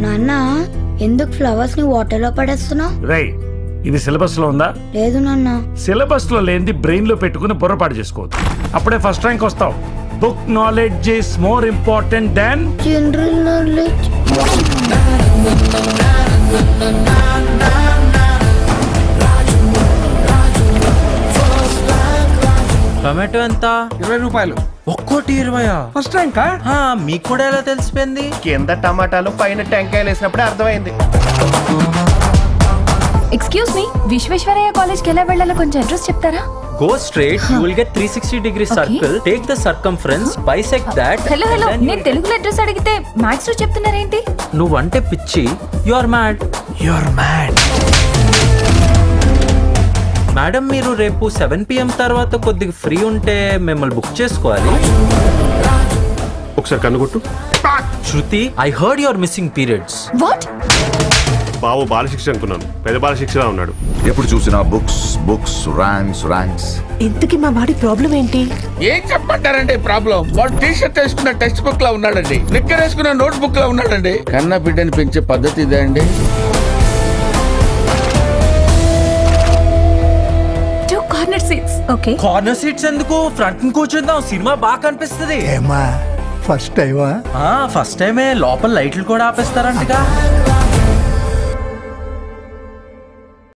నాన్న ఎందుకు ఫ్లవర్స్ ని వాటర్ లో పడేస్తున్నావు? రేయ్ ఇది సిలబస్ లో ఉందా? లేదు నాన్న. సిలబస్ లో లేనిది బ్రెయిన్ లో పెట్టుకుని బుర్రపాటు చేసుకోవద్దు. అప్పుడే ఫస్ట్ ర్యాంక్ వస్తావు. Book knowledge is more important than general knowledge. Tomato ఎంత? 20 రూపాయలు. ఒక్కోటి 20? ఫస్ట్ ర్యాంకా? మీకు కూడా ఎలా తెలిసిపోయింది? కింద టమాటాలు పైన టెంకాయలు వేసినప్పుడే అర్థమైంది. ఎక్స్క్యూజ్ మీ, విశ్వేశ్వరయ్య కాలేజ్ కి ఎలా వెళ్ళాలో కొంచెం అడ్రస్ చెప్తారా? Go straight, you will get 360 degree circle. Take the circumference, bisect that. Hello నేను తెలుగులో అడ్రస్ అడిగితే మ్యాథ్స్ లో చెప్తున్నారేంటి? నువ్వంటే పిచ్చి. You are mad. మేడం మీరు రేపు 7 PM తర్వాత కొద్దిగా ఫ్రీ ఉంటే మిమ్మల్ని బుక్ చేసుకోవాలి. ఒకసారి కన్నుకొట్టు. శృతి, I heard you are missing periods. What? బావు బాలశిక్ష అనుకున్నాను, పెద్ద బాలశిక్షలా ఉన్నాడు. ఎప్పుడు చూసినా బుక్స్ బుక్స్ ర్యాంక్స్. ఇంతకీ మా వాడి ప్రాబ్లం ఏంటి? ఏం చెప్పంటారండి ప్రాబ్లం? వాడు టీ షర్ట్ వేసుకున్న టెక్స్ట్ బుక్ లా ఉన్నాడండి, నిక్కర్ వేసుకున్న నోట్ బుక్ లా ఉన్నాడండి. కన్నా బిడ్డని పెంచే పద్ధతి ఇదే అండి. Corner seats. Okay, corner seats ఎందుకు? ఫ్రంట్ కూర్చుందాం, సినిమా బాగా కనిపిస్తుంది. ఫస్ట్ టైమా? ఫస్ట్ టైమే. లోపల లైట్లు కూడా ఆపేస్తారంటగా.